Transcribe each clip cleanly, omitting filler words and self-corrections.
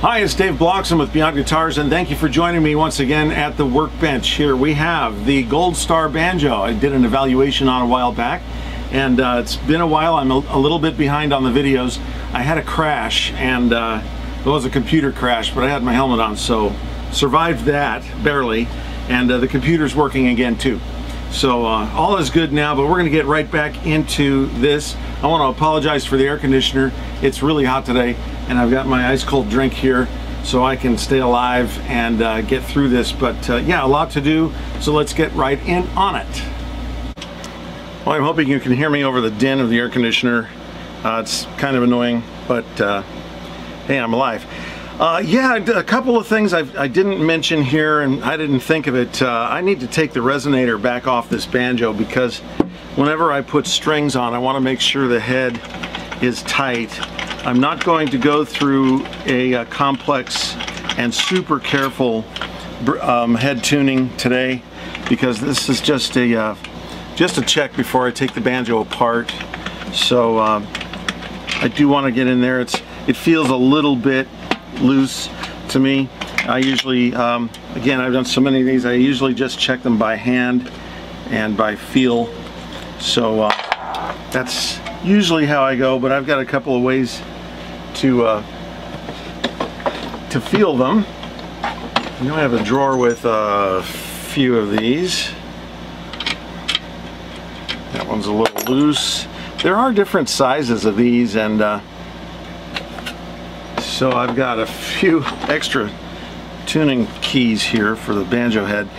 Hi, it's Dave Bloxham with Beyond Guitars, and thank you for joining me once again at the workbench. Here we have the Gold Star Banjo. I did an evaluation on a while back, and it's been a while. I'm a little bit behind on the videos. I had a crash, and it was a computer crash, but I had my helmet on, so survived that, barely, and the computer's working again too. So all is good now, but we're going to get right back into this. I want to apologize for the air conditioner. It's really hot today, and I've got my ice cold drink here so I can stay alive and get through this. But yeah, a lot to do, so let's get right in on it. Well, I'm hoping you can hear me over the din of the air conditioner. It's kind of annoying, but hey, I'm alive. Yeah, a couple of things I didn't mention here, and I didn't think of it. I need to take the resonator back off this banjo, because whenever I put strings on, I want to make sure the head is tight. I'm not going to go through a complex and super careful head tuning today, because this is just a check before I take the banjo apart. So I do want to get in there. It feels a little bit loose to me. I usually, again, I've done so many of these, I usually just check them by hand and by feel. So that's usually how I go, but I've got a couple of ways to feel them. I know I have a drawer with a few of these. That one's a little loose. There are different sizes of these, and so I've got a few extra tuning keys here for the banjo head.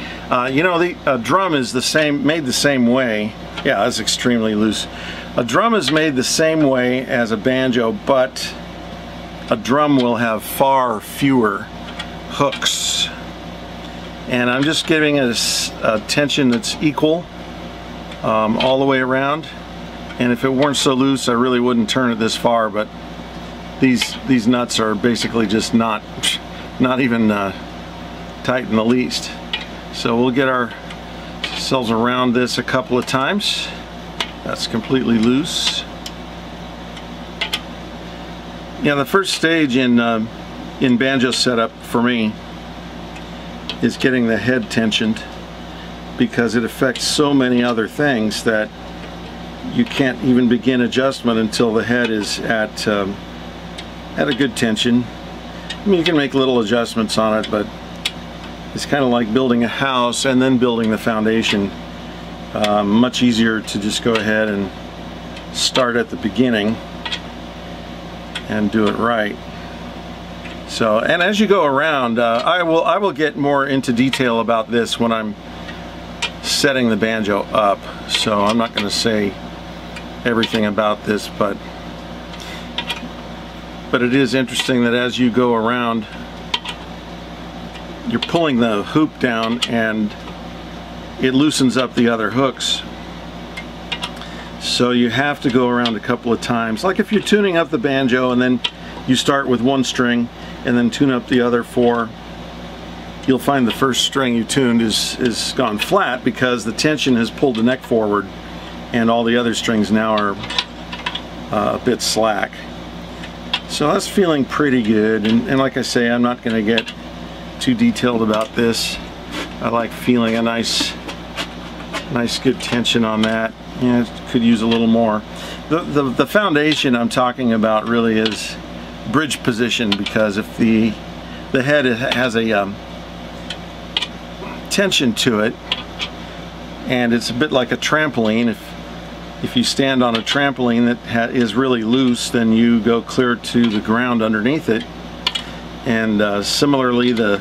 You know, the drum is the same, made the same way. Yeah, that's extremely loose. A drum is made the same way as a banjo, but a drum will have far fewer hooks. And I'm just giving it a tension that's equal all the way around. And if it weren't so loose, I really wouldn't turn it this far, but these nuts are basically just not even tight in the least. So we'll get ourselves around this a couple of times. That's completely loose. Yeah, the first stage in banjo setup for me is getting the head tensioned, because it affects so many other things that you can't even begin adjustment until the head is at a good tension. I mean, you can make little adjustments on it, but it's kind of like building a house and then building the foundation. Much easier to just go ahead and start at the beginning and do it right. So, and as you go around, I will get more into detail about this when I'm setting the banjo up. So I'm not going to say everything about this, but it is interesting that as you go around, you're pulling the hoop down and it loosens up the other hooks. So you have to go around a couple of times. Like if you're tuning up the banjo and then you start with one string and then tune up the other four, you'll find the first string you tuned is gone flat because the tension has pulled the neck forward, and all the other strings now are a bit slack. So that's feeling pretty good, and like I say, I'm not going to get too detailed about this. I like feeling a nice good tension on that. Yeah, could use a little more. The foundation I'm talking about really is bridge position, because if the head has a tension to it, and it's a bit like a trampoline. If you stand on a trampoline that is really loose, then you go clear to the ground underneath it. And similarly, the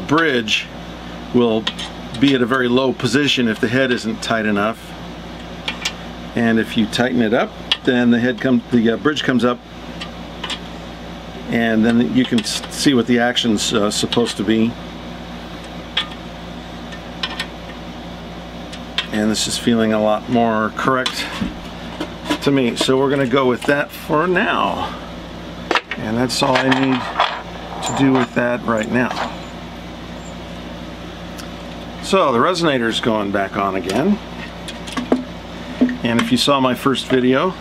bridge will be at a very low position if the head isn't tight enough. And if you tighten it up, then the bridge comes up, and then you can see what the action's supposed to be. And this is feeling a lot more correct to me. So we're going to go with that for now. And that's all I need to do with that right now. So the resonator's going back on again. And if you saw my first video,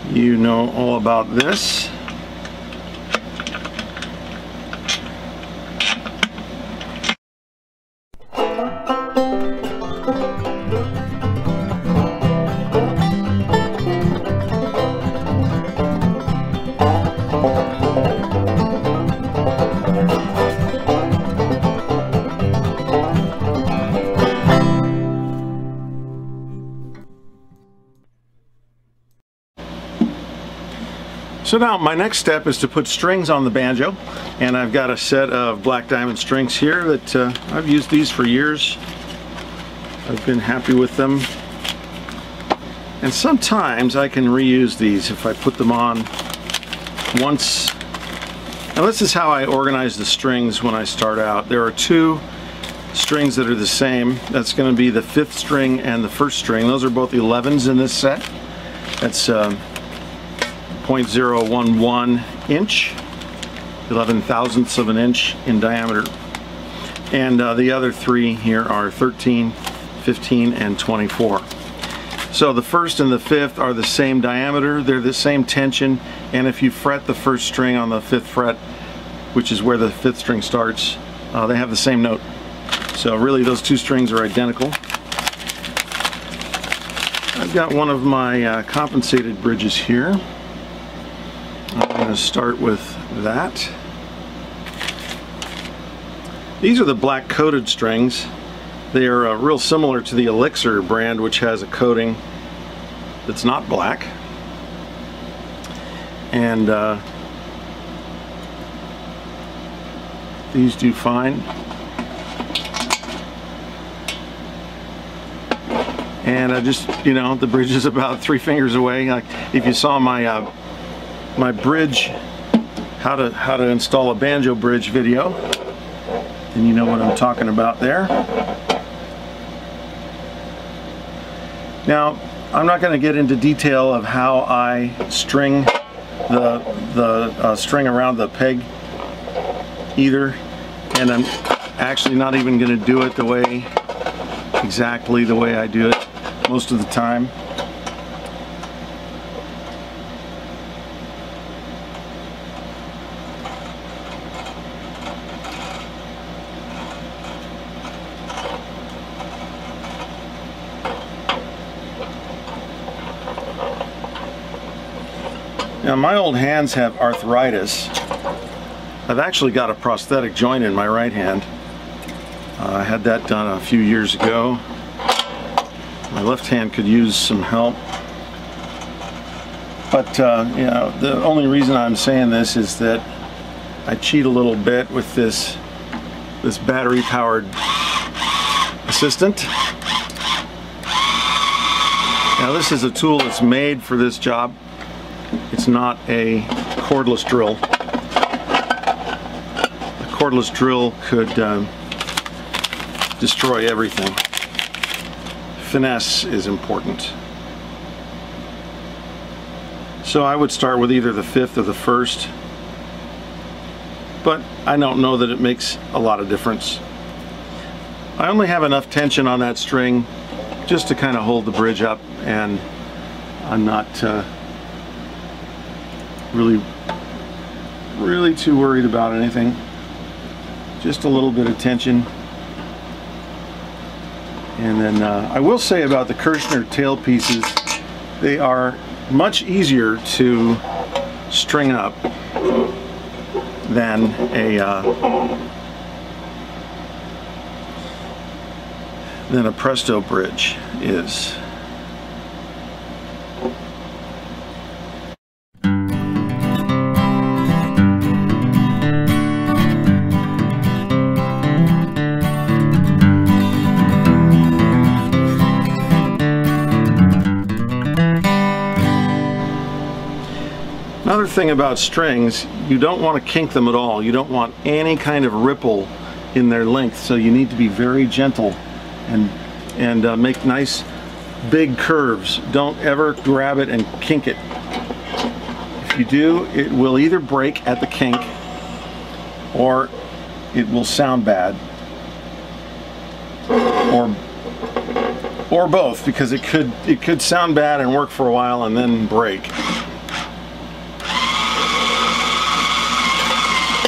you know all about this. So now my next step is to put strings on the banjo, and I've got a set of black diamond strings here that I've used these for years. I've been happy with them, and sometimes I can reuse these if I put them on once. Now this is how I organize the strings when I start out. There are two strings that are the same. That's going to be the 5th string and the 1st string. Those are both 11s in this set. That's 0.011 inch, 11 thousandths of an inch in diameter. And the other 3 here are 13, 15, and 24. So the 1st and the 5th are the same diameter, they're the same tension, and if you fret the 1st string on the 5th fret, which is where the 5th string starts, they have the same note. So really those two strings are identical. I've got one of my compensated bridges here. I'm going to start with that. These are the black coated strings. They are real similar to the Elixir brand, which has a coating that's not black. And these do fine. And I just, you know, the bridge is about 3 fingers away. Like if you saw my my bridge, how to install a banjo bridge video, and you know what I'm talking about there. Now I'm not going to get into detail of how I string the string around the peg either, and I'm actually not even going to do it exactly the way I do it most of the time. Now my old hands have arthritis. I've actually got a prosthetic joint in my right hand. I had that done a few years ago. My left hand could use some help. But you know, the only reason I'm saying this is that I cheat a little bit with this battery-powered assistant. Now this is a tool that's made for this job. It's not a cordless drill. A cordless drill could destroy everything. Finesse is important. So I would start with either the 5th or the 1st, but I don't know that it makes a lot of difference. I only have enough tension on that string just to kind of hold the bridge up, and I'm not really too worried about anything. Just a little bit of tension. And then I will say about the Kirshner tail pieces, they are much easier to string up than a Presto bridge is. Another thing about strings, you don't want to kink them at all. You don't want any kind of ripple in their length, so you need to be very gentle and make nice big curves. Don't ever grab it and kink it. If you do, it will either break at the kink or it will sound bad. or both, because it could sound bad and work for a while and then break.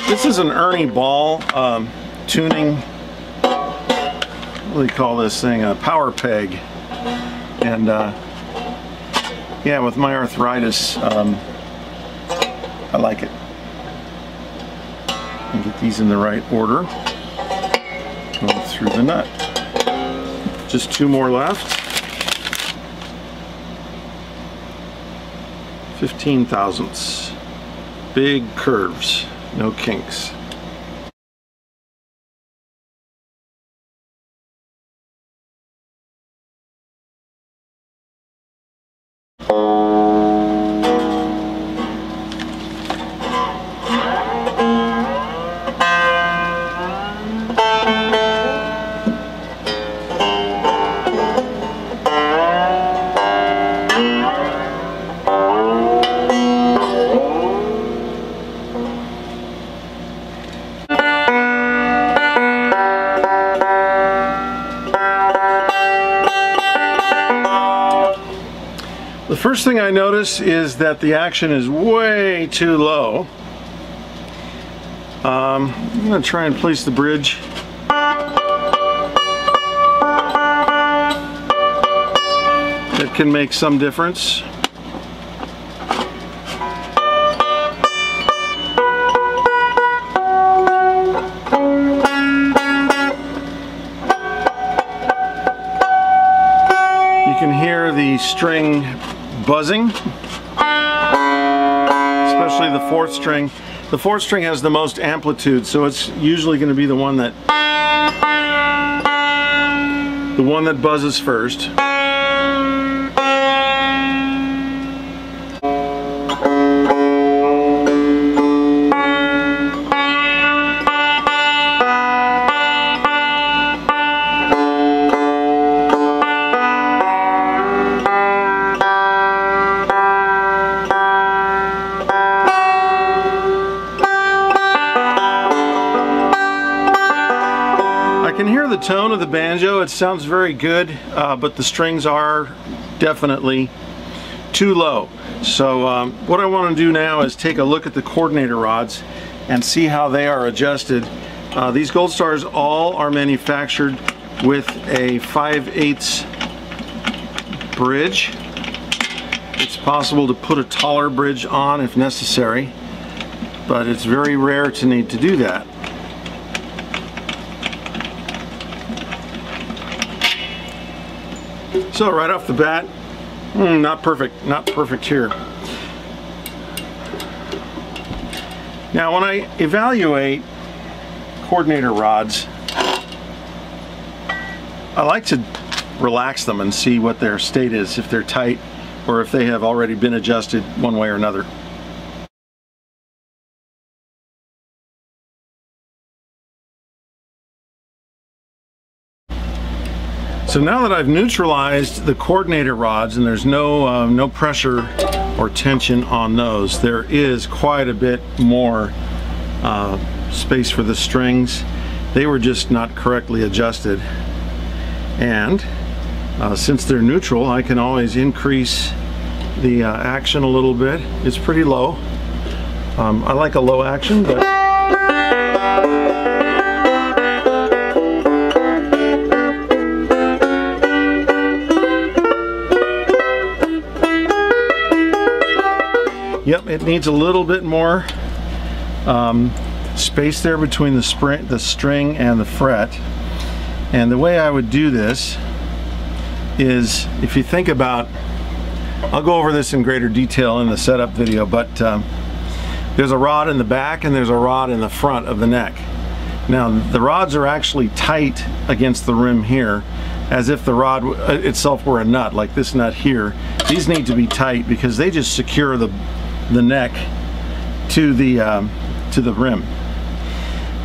This is an Ernie Ball tuning, what do they call this thing, a power peg. And yeah, with my arthritis, I like it. And get these in the right order. Going through the nut. Just 2 more left. 15 thousandths. Big curves, no kinks. The first thing I notice is that the action is way too low. I'm going to try and place the bridge. That can make some difference. You can hear the string buzzing, especially the 4th string. The 4th string has the most amplitude, so it's usually going to be the one that buzzes first. I can hear the tone of the banjo. It sounds very good, but the strings are definitely too low. So what I want to do now is take a look at the coordinator rods and see how they are adjusted. These Gold Stars all are manufactured with a 5/8 bridge. It's possible to put a taller bridge on if necessary, but it's very rare to need to do that. So right off the bat, not perfect here. Now when I evaluate coordinator rods, I like to relax them and see what their state is, if they're tight or if they have already been adjusted one way or another. So now that I've neutralized the coordinator rods and there's no pressure or tension on those, there is quite a bit more space for the strings. They were just not correctly adjusted. And since they're neutral, I can always increase the action a little bit. It's pretty low. I like a low action, but yep, it needs a little bit more space there between the string and the fret. And the way I would do this is, if you think about, I'll go over this in greater detail in the setup video, but there's a rod in the back and there's a rod in the front of the neck. Now the rods are actually tight against the rim here, as if the rod itself were a nut, like this nut here. These need to be tight because they just secure the neck to the rim.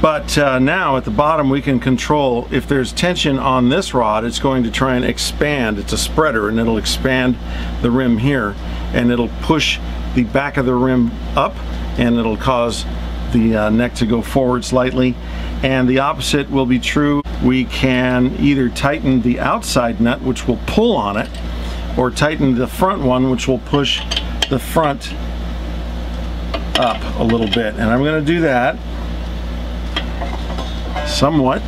But now at the bottom we can control, if there's tension on this rod, it's going to try and expand. It's a spreader and it'll expand the rim here, and it'll push the back of the rim up, and it'll cause the neck to go forward slightly. And the opposite will be true. We can either tighten the outside nut, which will pull on it, or tighten the front one, which will push the front up a little bit. And I'm going to do that somewhat.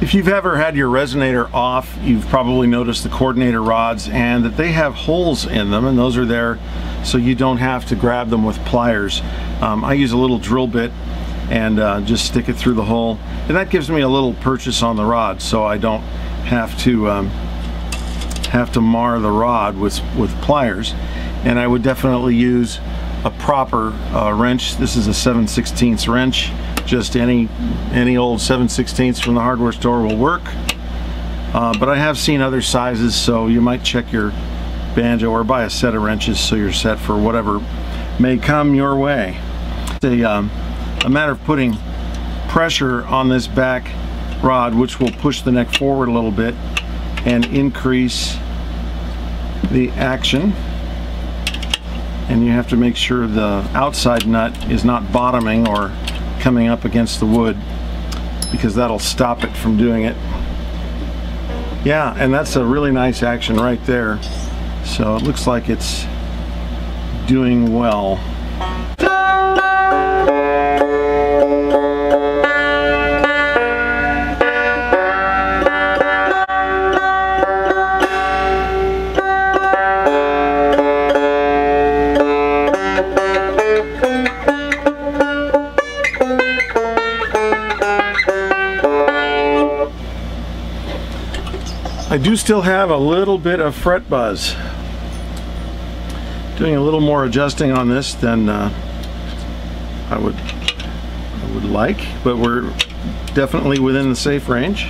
If you've ever had your resonator off, you've probably noticed the coordinator rods and that they have holes in them, and those are there so you don't have to grab them with pliers. I use a little drill bit and just stick it through the hole, and that gives me a little purchase on the rod, so I don't have to mar the rod with pliers. And I would definitely use a proper wrench. This is a 7/16 wrench. Just any old 7/16 from the hardware store will work. But I have seen other sizes, so you might check your banjo or buy a set of wrenches so you're set for whatever may come your way. It's a matter of putting pressure on this back rod, which will push the neck forward a little bit and increase the action. And you have to make sure the outside nut is not bottoming or coming up against the wood, because that'll stop it from doing it. Yeah, and that's a really nice action right there. So it looks like it's doing well. I do still have a little bit of fret buzz. Doing a little more adjusting on this than I would like, but we're definitely within the safe range.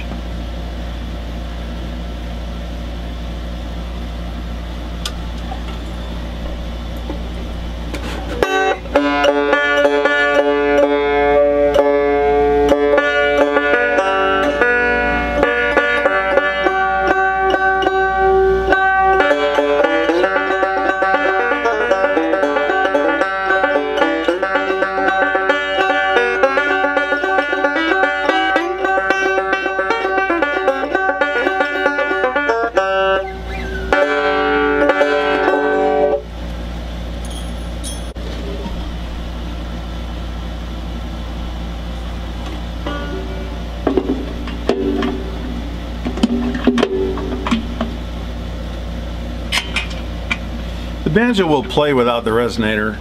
The banjo will play without the resonator,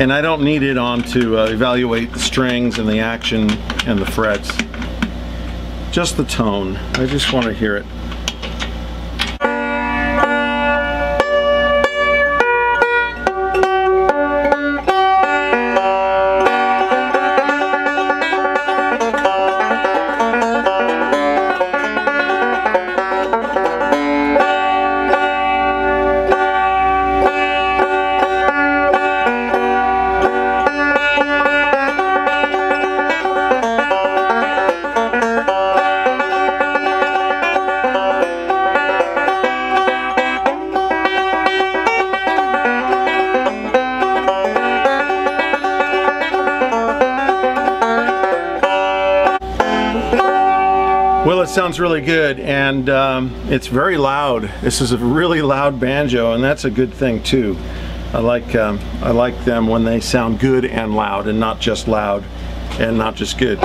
and I don't need it on to evaluate the strings and the action and the frets. Just the tone. I just want to hear it. Well, it sounds really good, and it's very loud. This is a really loud banjo, and that's a good thing too. I like them when they sound good and loud, and not just loud and not just good.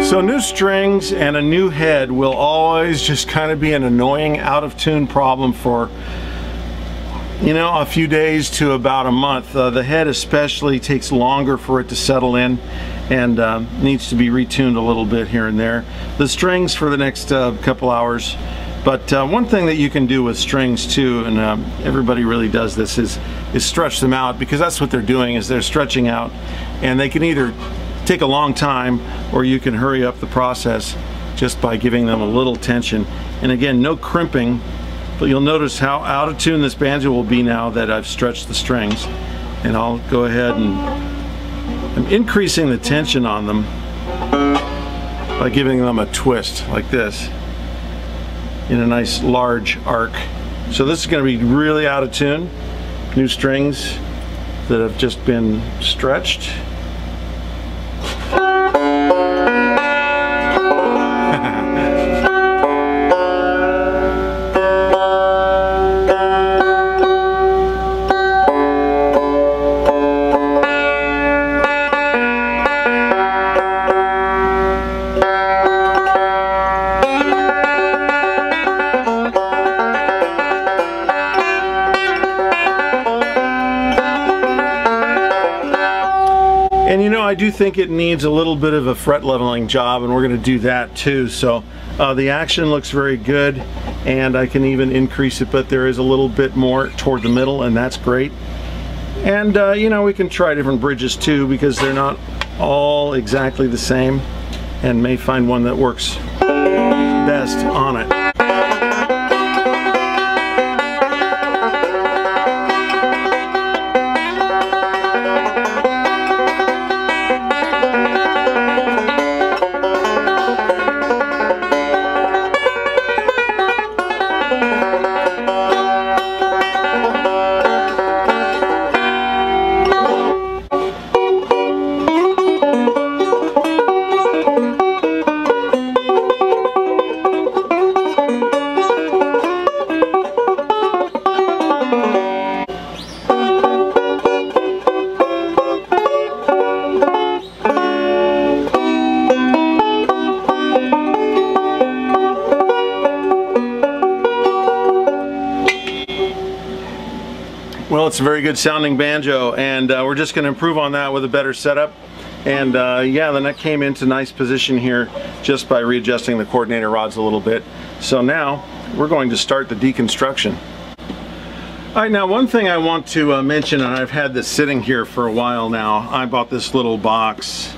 So new strings and a new head will always just kind of be an annoying out of tune problem for, you know, a few days to about a month. The head especially takes longer for it to settle in and needs to be retuned a little bit here and there. The strings for the next couple hours. But one thing that you can do with strings too, and everybody really does this, is stretch them out, because that's what they're doing, is they're stretching out, and they can either take a long time or you can hurry up the process just by giving them a little tension. And again, no crimping. But you'll notice how out of tune this banjo will be now that I've stretched the strings. And I'll go ahead and I'm increasing the tension on them by giving them a twist like this in a nice large arc. So this is going to be really out of tune. New strings that have just been stretched. And you know, I do think it needs a little bit of a fret leveling job, and we're going to do that too. So the action looks very good, and I can even increase it, but there is a little bit more toward the middle, and that's great. And you know, we can try different bridges too, because they're not all exactly the same, and may find one that works best on it. Well, it's a very good sounding banjo, and we're just going to improve on that with a better setup. And yeah, the neck came into nice position here just by readjusting the coordinator rods a little bit. So now we're going to start the deconstruction. All right, now one thing I want to mention, and I've had this sitting here for a while now. I bought this little box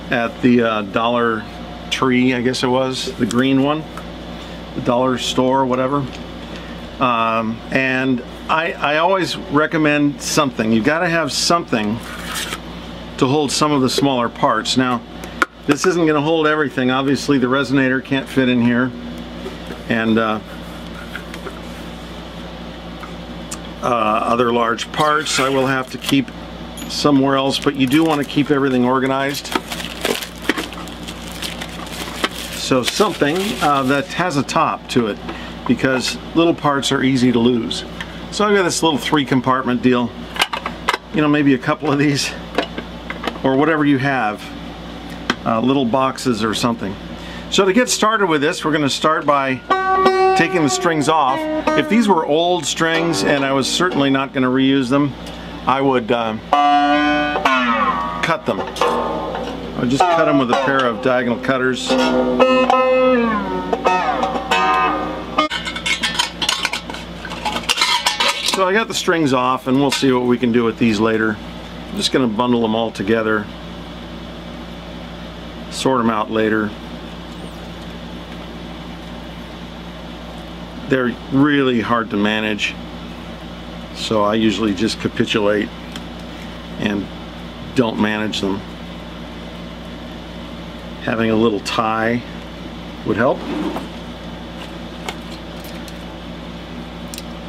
at the Dollar Tree, I guess it was, the green one, the dollar store, whatever. And I always recommend something. You've got to have something to hold some of the smaller parts. Now, this isn't going to hold everything. Obviously, the resonator can't fit in here, and other large parts I will have to keep somewhere else, but you do want to keep everything organized. So something that has a top to it, because little parts are easy to lose. So I've got this little 3-compartment deal, you know, maybe a couple of these, or whatever you have, little boxes or something. So to get started with this, we're going to start by taking the strings off. If these were old strings and I was certainly not going to reuse them, I would cut them. I would just cut them with a pair of diagonal cutters. So I got the strings off, and we'll see what we can do with these later. I'm just going to bundle them all together, sort them out later. They're really hard to manage, so I usually just capitulate and don't manage them. Having a little tie would help,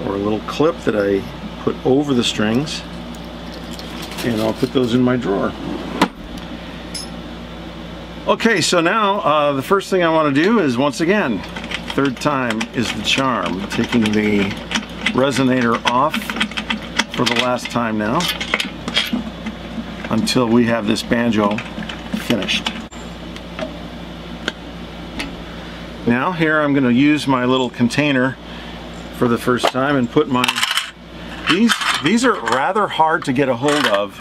or a little clip that I put over the strings, and I'll put those in my drawer. Okay, so now the first thing I want to do is, once again, third time is the charm, taking the resonator off for the last time now until we have this banjo finished. Now here I'm going to use my little container for the first time and put my, these are rather hard to get a hold of.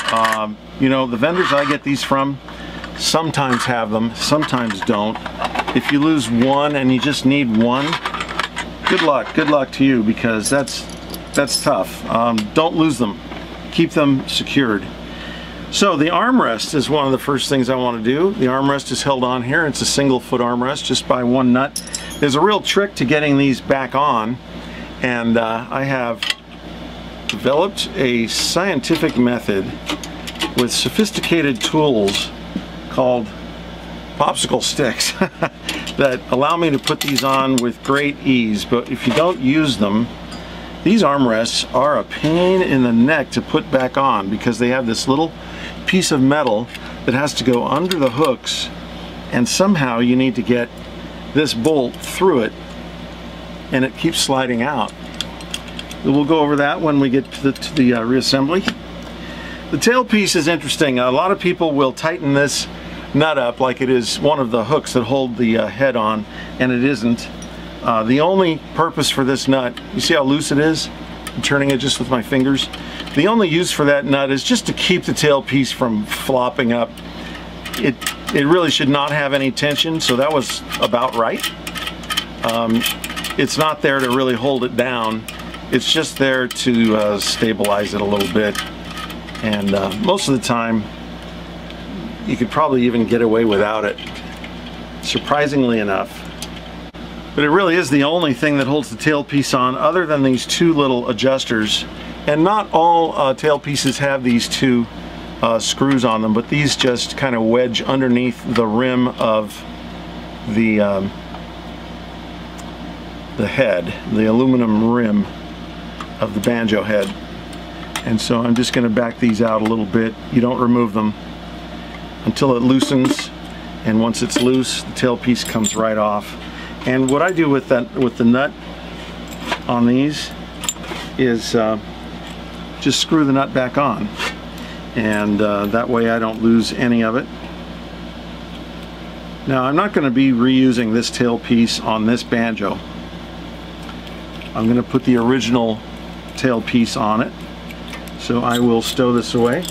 You know, the vendors I get these from sometimes have them, sometimes don't. If you lose one and you just need one, good luck to you, because that's tough. Don't lose them, keep them secured. So the armrest is one of the first things I want to do. The armrest is held on here. It's a single foot armrest just by one nut. There's a real trick to getting these back on, and I have developed a scientific method with sophisticated tools called popsicle sticks that allow me to put these on with great ease. But if you don't use them, These armrests are a pain in the neck to put back on because they have this little piece of metal that has to go under the hooks, and somehow you need to get this bolt through it, and it keeps sliding out. We'll go over that when we get to the reassembly. The tailpiece is interesting. A lot of people will tighten this nut up like it is one of the hooks that hold the head on, and it isn't. The only purpose for this nut, you see how loose it is? I'm turning it just with my fingers. The only use for that nut is just to keep the tailpiece from flopping up. It really should not have any tension, so that was about right. It's not there to really hold it down. It's just there to stabilize it a little bit. And most of the time, you could probably even get away without it, surprisingly enough. But it really is the only thing that holds the tailpiece on, other than these two little adjusters. And not all tailpieces have these two screws on them, but these just kind of wedge underneath the rim of the head, the aluminum rim of the banjo head. And so I'm just going to back these out a little bit. You don't remove them until it loosens, and once it's loose, the tailpiece comes right off. And what I do with the nut on these is just screw the nut back on, and that way I don't lose any of it. Now, I'm not going to be reusing this tailpiece on this banjo. I'm going to put the original tailpiece on it, so I will stow this away,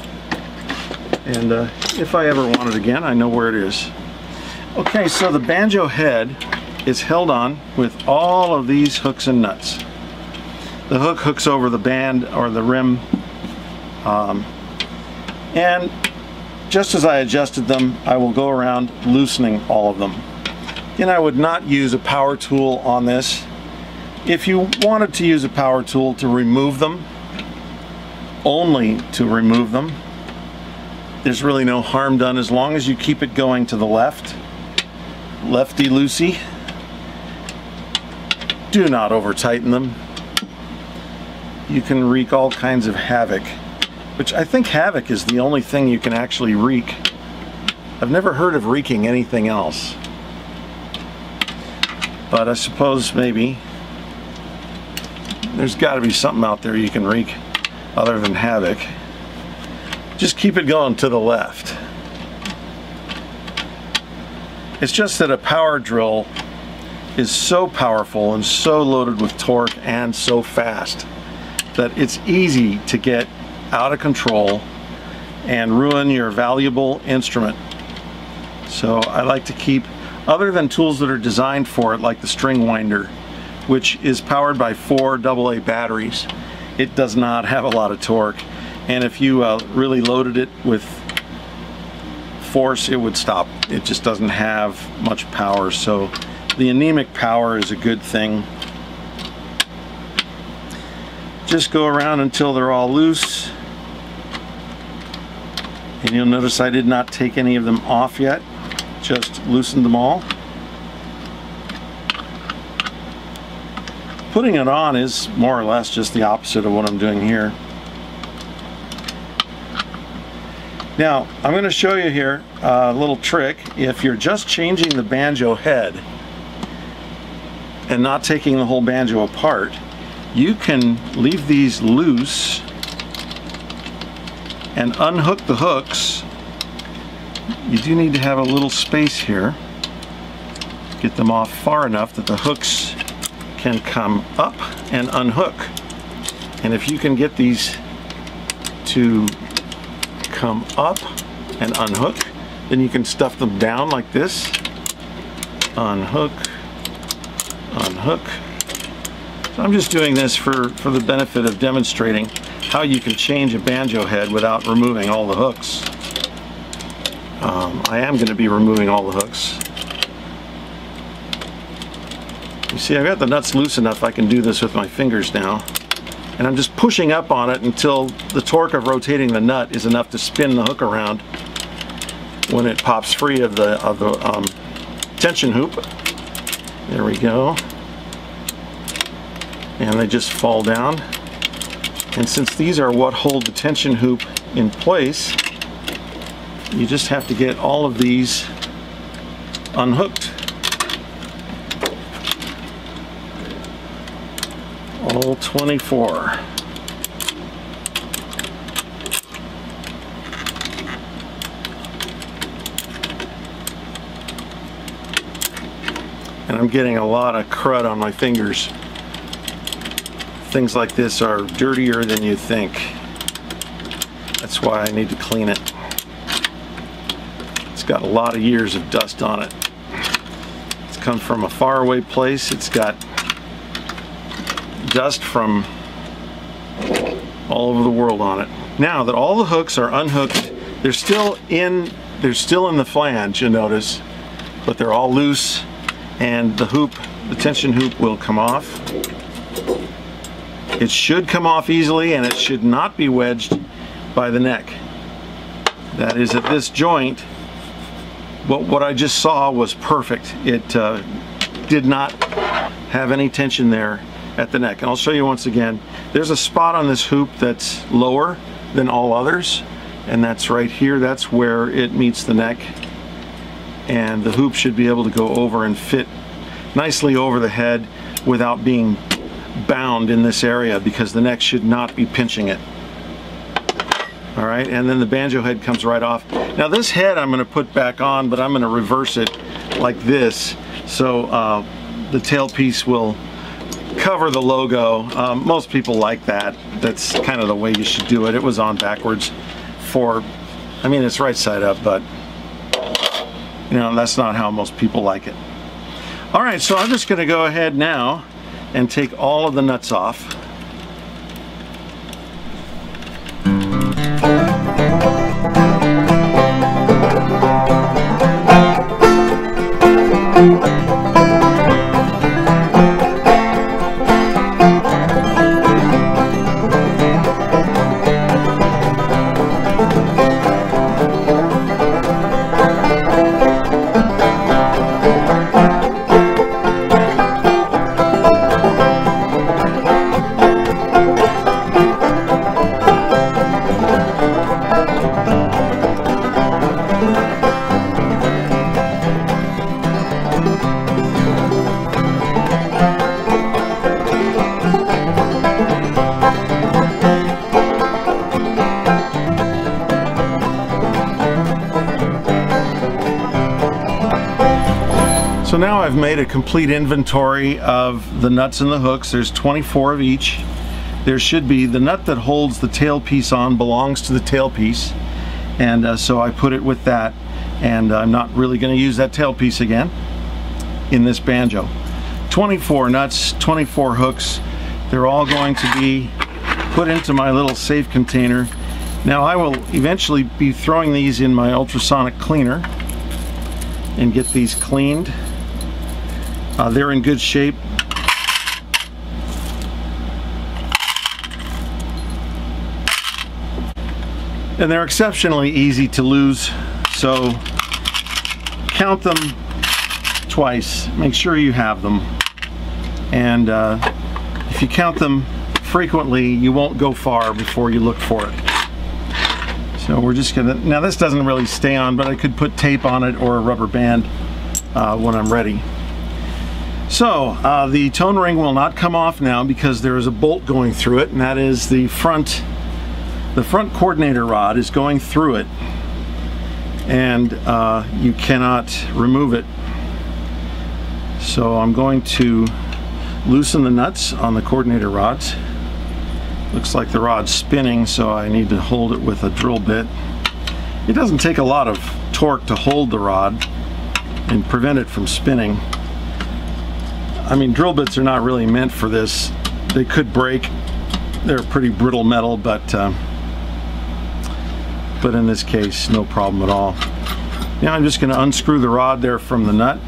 and if I ever want it again, I know where it is. Okay, so the banjo head is held on with all of these hooks and nuts. The hook hooks over the band or the rim, and just as I adjusted them, I will go around loosening all of them. And I would not use a power tool on this. If you wanted to use a power tool to remove them, only to remove them, there's really no harm done as long as you keep it going to the left. Lefty-loosey. Do not over-tighten them. You can wreak all kinds of havoc, which I think havoc is the only thing you can actually wreak. I've never heard of wreaking anything else, but I suppose maybe there's got to be something out there you can wreak other than havoc. Just keep it going to the left. It's just that a power drill is so powerful and so loaded with torque and so fast that it's easy to get out of control and ruin your valuable instrument. So I like to keep, other than tools that are designed for it, like the string winder, which is powered by 4 AA batteries. It does not have a lot of torque, and if you really loaded it with force, it would stop. It just doesn't have much power, so the anemic power is a good thing. Just go around until they're all loose, and you'll notice I did not take any of them off yet, just loosened them all. Putting it on is more or less just the opposite of what I'm doing here. Now, I'm going to show you here a little trick. If you're just changing the banjo head and not taking the whole banjo apart, you can leave these loose and unhook the hooks. You do need to have a little space here. Get them off far enough that the hooks can come up and unhook. And if you can get these to come up and unhook, then you can stuff them down like this. Unhook, unhook. So I'm just doing this for the benefit of demonstrating how you can change a banjo head without removing all the hooks. I am going to be removing all the hooks. You see, I've got the nuts loose enough I can do this with my fingers now. And I'm just pushing up on it until the torque of rotating the nut is enough to spin the hook around when it pops free of the tension hoop. There we go. and they just fall down. And since these are what hold the tension hoop in place, you just have to get all of these unhooked. All 24. And I'm getting a lot of crud on my fingers. Things like this are dirtier than you think. That's why I need to clean it. It's got a lot of years of dust on it. It's come from a faraway place. It's got dust from all over the world on it. Now that all the hooks are unhooked, they're still in the flange, you notice, but they're all loose, and the tension hoop will come off. It should come off easily, and it should not be wedged by the neck. That is, at this joint, what I just saw was perfect. It did not have any tension there at the neck. And I'll show you once again. There's a spot on this hoop that's lower than all others, and that's right here. That's where it meets the neck, and the hoop should be able to go over and fit nicely over the head without being bound in this area, because the neck should not be pinching it. All right, and then the banjo head comes right off. Now this head I'm going to put back on, but I'm going to reverse it like this, so the tailpiece will cover the logo. Most people like that. That's kind of the way you should do it. It was on backwards I mean, it's right side up, but you know, that's not how most people like it. All right, so I'm just going to go ahead now and take all of the nuts off. So now I've made a complete inventory of the nuts and the hooks. There's 24 of each. There should be, the nut that holds the tailpiece on belongs to the tailpiece, and so I put it with that, and I'm not really going to use that tailpiece again in this banjo. 24 nuts, 24 hooks. They're all going to be put into my little safe container. Now I will eventually be throwing these in my ultrasonic cleaner and get these cleaned. They're in good shape. And they're exceptionally easy to lose, so count them twice. Make sure you have them. And if you count them frequently, you won't go far before you look for it. So we're just gonna, now this doesn't really stay on, but I could put tape on it or a rubber band when I'm ready. So the tone ring will not come off now because there is a bolt going through it, and that is the front coordinator rod is going through it, and you cannot remove it. So I'm going to loosen the nuts on the coordinator rods. Looks like the rod's spinning, so I need to hold it with a drill bit. It doesn't take a lot of torque to hold the rod and prevent it from spinning. I mean, drill bits are not really meant for this. They could break. They're pretty brittle metal, but in this case, no problem at all. Now I'm just going to unscrew the rod there from the nut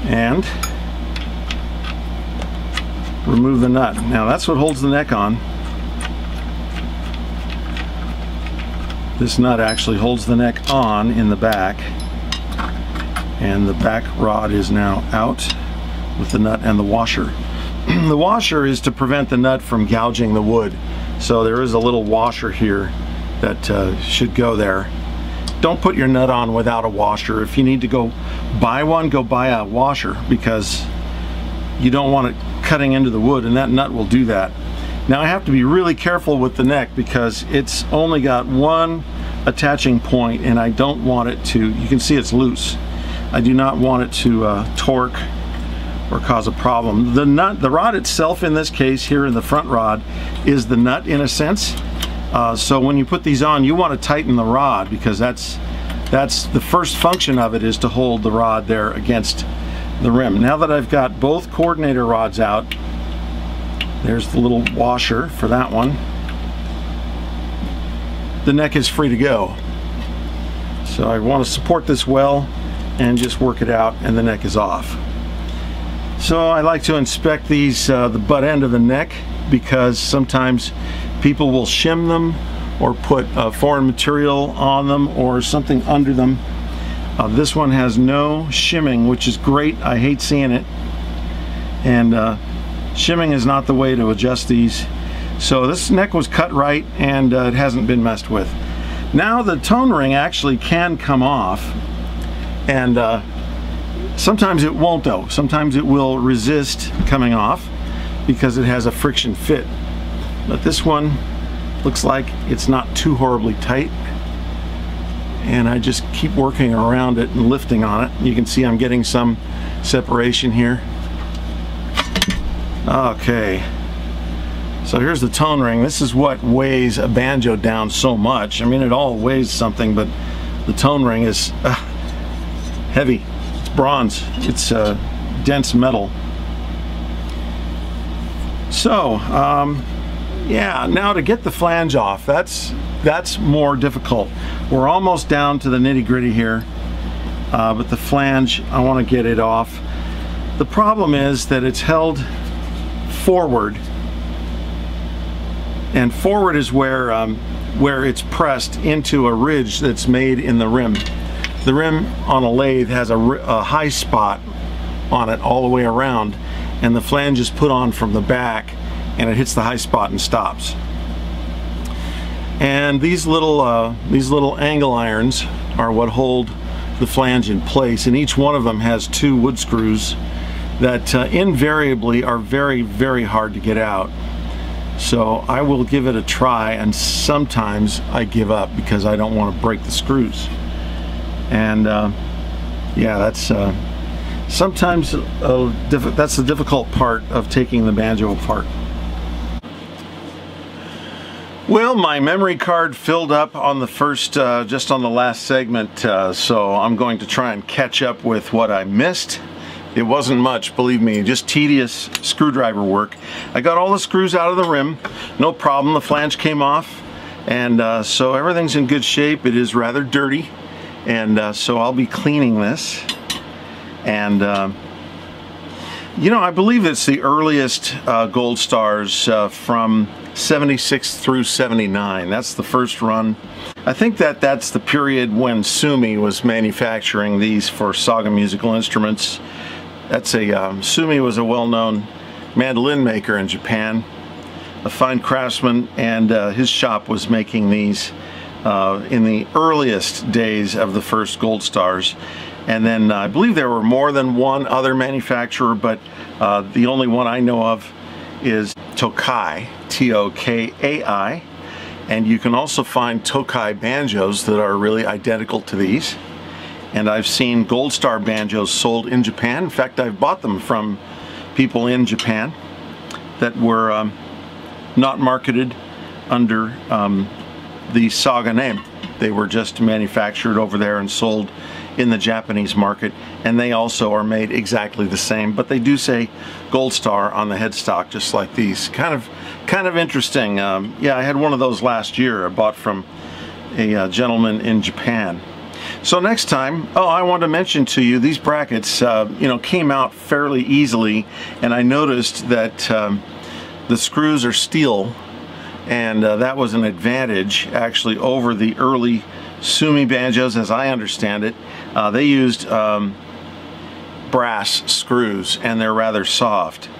and remove the nut. Now that's what holds the neck on. This nut actually holds the neck on in the back, and the back rod is now out with the nut and the washer. the washer is to prevent the nut from gouging the wood. So there is a little washer here that should go there. Don't put your nut on without a washer. If you need to go buy one, go buy a washer, because you don't want it cutting into the wood, and that nut will do that. Now I have to be really careful with the neck because it's only got one attaching point, and I don't want it to, you can see it's loose. I do not want it to torque or cause a problem. The nut, the rod itself in this case here in the front rod is the nut in a sense. So when you put these on, you want to tighten the rod, because that's the first function of it, is to hold the rod there against the rim. Now that I've got both coordinator rods out, there's the little washer for that one. The neck is free to go. So I want to support this well and just work it out, and the neck is off. So I like to inspect these, the butt end of the neck, because sometimes people will shim them or put foreign material on them or something under them. This one has no shimming, which is great. I hate seeing it. And shimming is not the way to adjust these. So this neck was cut right, and it hasn't been messed with. Now the tone ring actually can come off, and sometimes it won't though. Sometimes it will resist coming off because it has a friction fit. But this one looks like it's not too horribly tight, and I just keep working around it and lifting on it. You can see I'm getting some separation here. Okay, so here's the tone ring. This is what weighs a banjo down so much. I mean, it all weighs something, but the tone ring is heavy. It's bronze. It's dense metal. So yeah, now to get the flange off, that's more difficult. We're almost down to the nitty-gritty here, but the flange, I want to get it off. The problem is that it's held forward, and forward is where it's pressed into a ridge that's made in the rim. The rim on a lathe has a high spot on it all the way around, and the flange is put on from the back, and it hits the high spot and stops. And these little angle irons are what hold the flange in place, and each one of them has 2 wood screws that invariably are very, very hard to get out. So I will give it a try, and sometimes I give up because I don't want to break the screws. And yeah, that's sometimes that's the difficult part of taking the banjo apart. Well, my memory card filled up on the first, just on the last segment, so I'm going to try and catch up with what I missed. It wasn't much, believe me, just tedious screwdriver work. I got all the screws out of the rim, no problem. The flange came off, and so everything's in good shape. It is rather dirty, and so I'll be cleaning this. And you know, I believe it's the earliest Gold Stars from 76 through 79. That's the first run. I think that's the period when Sumi was manufacturing these for Saga Musical Instruments. Sumi was a well-known mandolin maker in Japan, a fine craftsman, and his shop was making these in the earliest days of the first Gold Stars. And then I believe there were more than one other manufacturer, but the only one I know of is Tokai, T-O-K-A-I, and you can also find Tokai banjos that are really identical to these. And I've seen Gold Star banjos sold in Japan. In fact, I've bought them from people in Japan that were not marketed under the Saga name. They were just manufactured over there and sold in the Japanese market, and they also are made exactly the same, but they do say Gold Star on the headstock, just like these. Kind of interesting. Yeah, I had one of those last year. I bought from a gentleman in Japan. So next time, oh, I want to mention to you, these brackets, you know, came out fairly easily, and I noticed that the screws are steel, and that was an advantage actually over the early Sumi banjos, as I understand it. They used brass screws, and they're rather soft.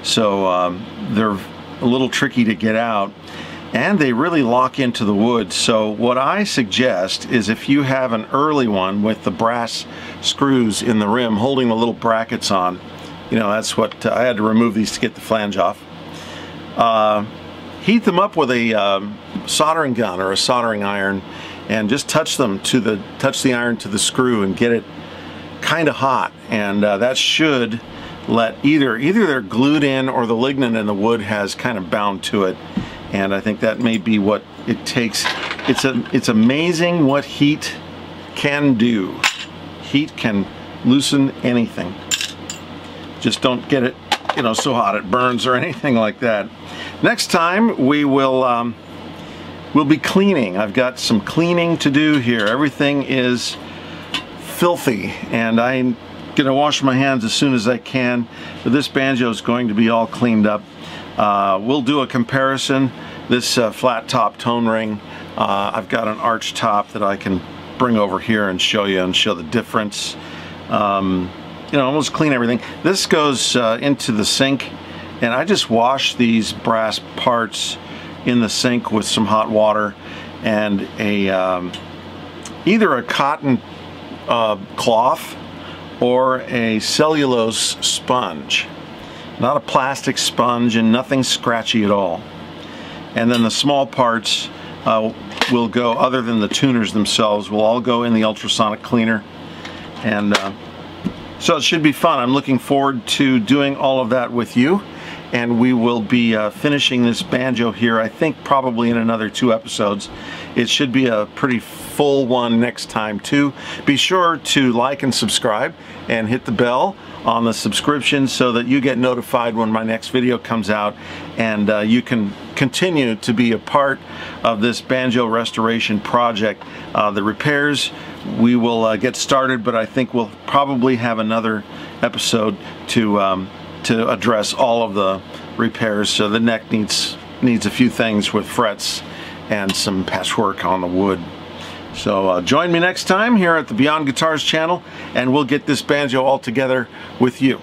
so they're a little tricky to get out, and they really lock into the wood. So what I suggest is, if you have an early one with the brass screws in the rim holding the little brackets on, you know, that's what I had to remove these to get the flange off. Heat them up with a soldering gun or a soldering iron, and just touch the iron to the screw and get it kind of hot, and that should let either they're glued in or the lignin in the wood has kind of bound to it, and I think that may be what it takes. It's amazing what heat can do. Heat can loosen anything. Just don't get it, you know, so hot it burns or anything like that. Next time we will we'll be cleaning. I've got some cleaning to do here. Everything is filthy, and I'm gonna wash my hands as soon as I can, but this banjo is going to be all cleaned up. We'll do a comparison. This flat top tone ring, I've got an arch top that I can bring over here and show you and show the difference. You know, almost clean everything. This goes into the sink, and I just wash these brass parts in the sink with some hot water and a either a cotton cloth or a cellulose sponge, not a plastic sponge, and nothing scratchy at all. And then the small parts will go, other than the tuners themselves, will all go in the ultrasonic cleaner, and so it should be fun. I'm looking forward to doing all of that with you, and we will be finishing this banjo here, I think probably in another 2 episodes. It should be a pretty full one next time too. Be sure to like and subscribe and hit the bell on the subscription so that you get notified when my next video comes out, and you can continue to be a part of this banjo restoration project. The repairs, we will get started, but I think we'll probably have another episode to address all of the repairs. So the neck needs a few things with frets and some patchwork on the wood. So join me next time here at the Beyond Guitars channel, and we'll get this banjo all together with you.